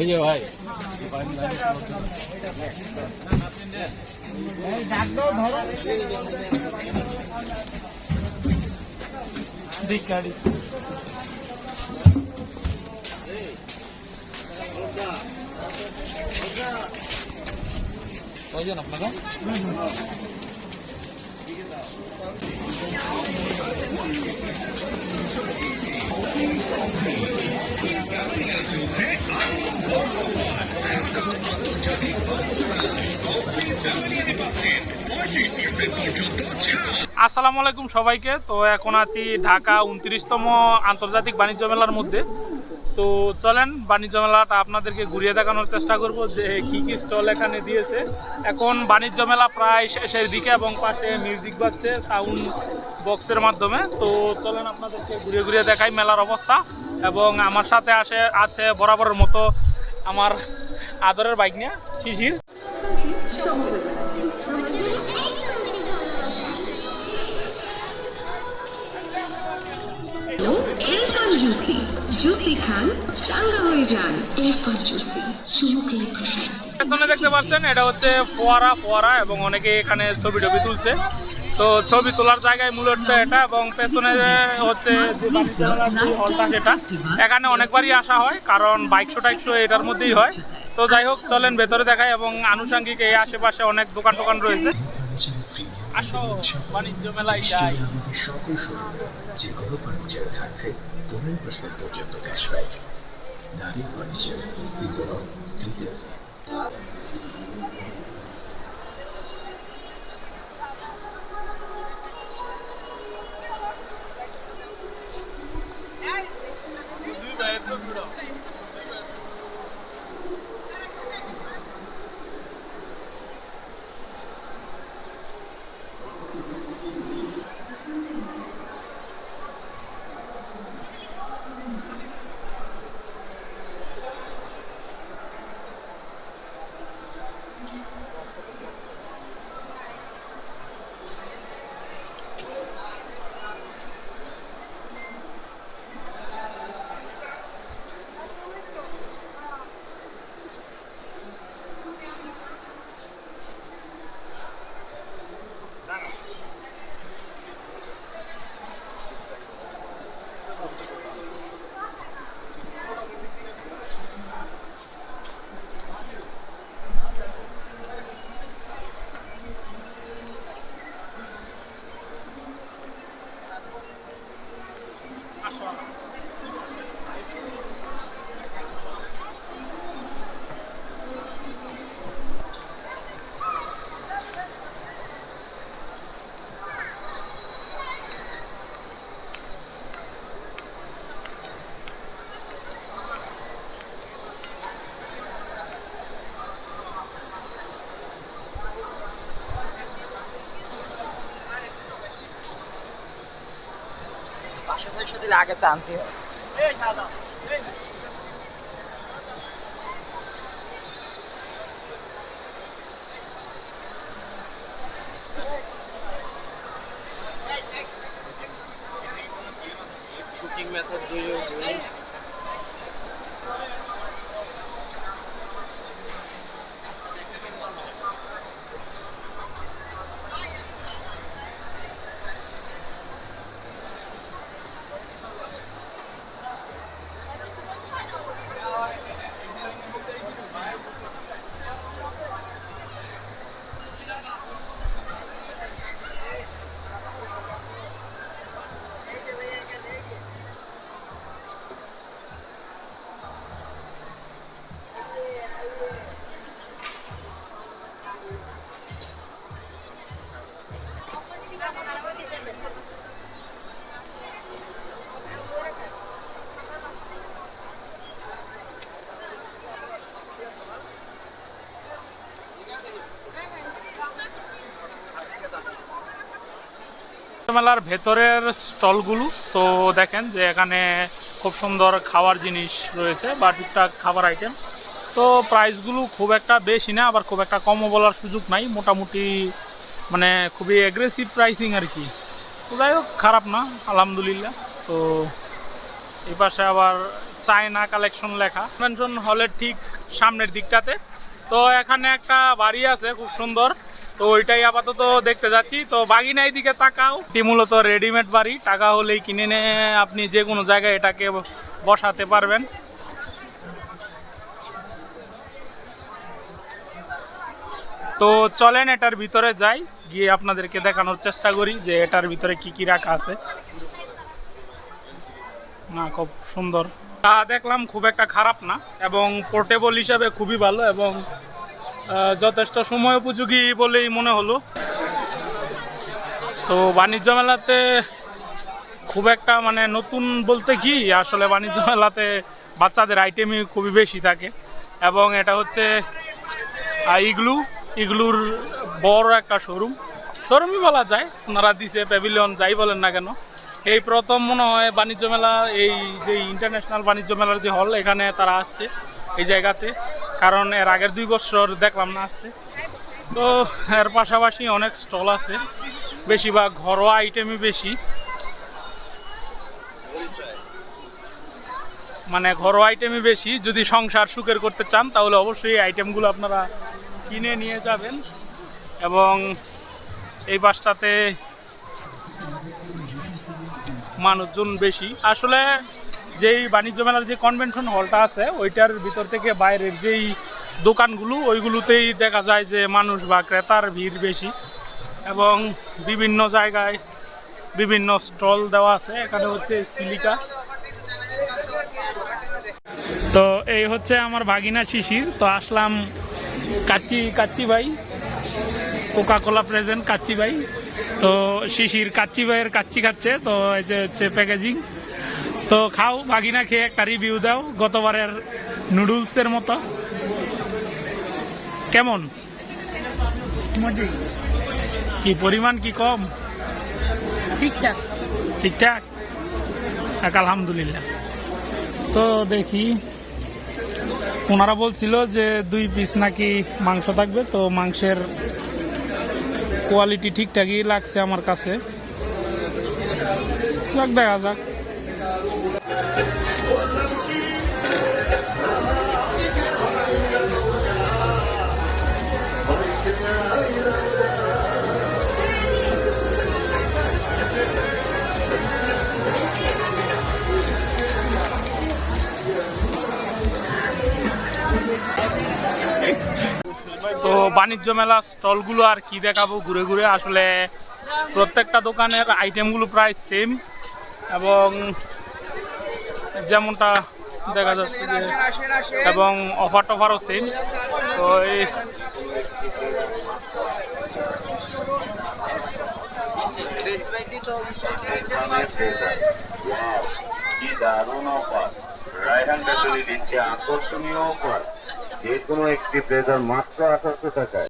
ওই যে ভাই কয়জন আপনারা? আসসালামু আলাইকুম সবাইকে। তো এখন আছি ঢাকা 29তম আন্তর্জাতিক বাণিজ্য মেলার মধ্যে। তো চলেন বাণিজ্য মেলাটা আপনাদেরকে ঘুরিয়ে দেখানোর চেষ্টা করব যে কি কি স্টল এখানে দিয়েছে। এখন বাণিজ্য মেলা প্রায় শেষের দিকে এবং পাশে মিউজিক বাজছে সাউন্ড বক্সের মাধ্যমে। তো চলেন আপনাদেরকে ঘুরিয়ে ঘুরিয়ে দেখাই মেলার অবস্থা। এবং আমার সাথে আছে বরাবরের মতো আমার আদরের বাইক নিয়ে শিশির। জুসি জুসি খান চাঙ্গা হয়ে যান। ইরফান জুসি চুমুকেই প্রশান্তি। পেছনে দেখতে পাচ্ছেন এটা হচ্ছে ফোয়ারা এবং অনেকে এখানে ছবি তুলছে। তো ছবি তোলার জায়গায় মূলত এটা, এবং পেছনে হচ্ছে হলটা যেটা এখানে অনেকবারই আসা হয়, কারণ বাইক শো এটার মধ্যেই হয়। তো যাই হোক চলেন ভেতরে দেখাই, এবং আনুষঙ্গিক এই আশেপাশে অনেক দোকান রয়েছে। আসো বাণিজ্য মেলায় যাই। আমাদের সকল শোরুম যে কোনো ফার্নিচারে থাকছে 15% পর্যন্ত ক্যাশব্যাক। নারী ফার্নিচার, সিম্বল অফ স্টেটাস। দিলে আগে তো আনতে হয়। কুকিং মেথড মেলার ভেতরের স্টলগুলো তো দেখেন যে এখানে খুব সুন্দর খাওয়ার জিনিস রয়েছে বা টুকটাক খাবার আইটেম। তো প্রাইসগুলো খুব একটা বেশি না, আবার খুব একটা কমও বলার সুযোগ নাই, মোটামুটি মানে খুবই অ্যাগ্রেসিভ প্রাইসিং আর কি। তো যাই হোক খারাপ না, আলহামদুলিল্লাহ। তো এই পাশে আবার চায়না কালেকশন লেখা। কনভেনশন হলের ঠিক সামনের দিকটাতে। তো এখানে একটা বাড়ি আছে খুব সুন্দর, তো ওইটাই আপাতত দেখতে যাচ্ছি। তো বাগিনা এই দিকে তাকাও, এটি মূলত রেডিমেড বাড়ি, টাকা হলেই কিনে নিয়ে আপনি যে কোনো জায়গায় এটাকে বসাতে পারবেন। তো চলেন এটার ভিতরে যাই, গিয়ে আপনাদেরকে দেখানোর চেষ্টা করি যে এটার ভিতরে কি কি রাখা আছে। না, খুব সুন্দর, তা দেখলাম খুব একটা খারাপ না, এবং পোর্টেবল হিসাবে খুবই ভালো এবং যথেষ্ট সময় উপযোগী বলেই মনে হলো। তো বাণিজ্য মেলাতে খুব একটা মানে নতুন বলতে কি, আসলে বাণিজ্য মেলাতে বাচ্চাদের আইটেমই খুবই বেশি থাকে, এবং এটা হচ্ছে ইগলুর বড় একটা শোরুমই বলা যায়। ওনারা দিছে প্যাভিলিয়ন, যাই বলেন না কেন। এই প্রথম মনে হয় বাণিজ্য মেলা, এই যে ইন্টারন্যাশনাল বাণিজ্য মেলার যে হল, এখানে তারা আসছে এই জায়গাতে, কারণ এর আগের 2 বছর দেখলাম না আসতে। তো এর পাশাপাশি অনেক স্টল আছে, বেশিরভাগ ঘরোয়া আইটেমই বেশি, মানে ঘরোয়া আইটেমই বেশি। যদি সংসার সুখের করতে চান তাহলে অবশ্যই এই আইটেমগুলো আপনারা কিনে নিয়ে যাবেন। এবং এই পাশটাতে মানুষজন বেশি। আসলে যেই বাণিজ্য মেলার যে কনভেনশন হলটা আছে, ওইটার ভিতর থেকে বাইরের যেই দোকানগুলো, ওইগুলোতেই দেখা যায় যে মানুষ বা ক্রেতার ভিড় বেশি, এবং বিভিন্ন জায়গায় বিভিন্ন স্টল দেওয়া আছে। এখানে হচ্ছে সিলিকা। তো এই হচ্ছে আমার ভাগিনা শিশির। তো আসলাম কাচ্চি ভাই, কোকা কোলা প্রেজেন্ট কাচ্চি ভাই। তো শিশির কাচ্চি ভাইয়ের কাচ্চি খাচ্ছে। তো এই যে হচ্ছে প্যাকেজিং। তো খাও ভাগিনা, খেয়ে একটা রিভিউ দাও গতবারের নুডলসের মতো। কেমন? কি পরিমাণ কি কম? ঠিকঠাক। ঠিকঠাক, আলহামদুলিল্লাহ। তো দেখি, ওনারা বলছিল যে 2 পিস নাকি মাংস থাকবে। তো মাংসের কোয়ালিটি ঠিকঠাকই লাগছে আমার কাছে, দেখা যাক। তো বাণিজ্য মেলা স্টলগুলো আর কি দেখাবো ঘুরে ঘুরে, আসলে প্রত্যেকটা দোকানের আইটেমগুলো প্রায় সেম, এবং যেমনটা দেখা যাচ্ছে যে, এবং অফার টফারও সেম। তো এই দারুণ অফার, রায়হান ব্যাটারি দিচ্ছে আকর্ষণীয় অফার, যে কোনো একটি ব্লেজার মাত্র 1800 টাকায়।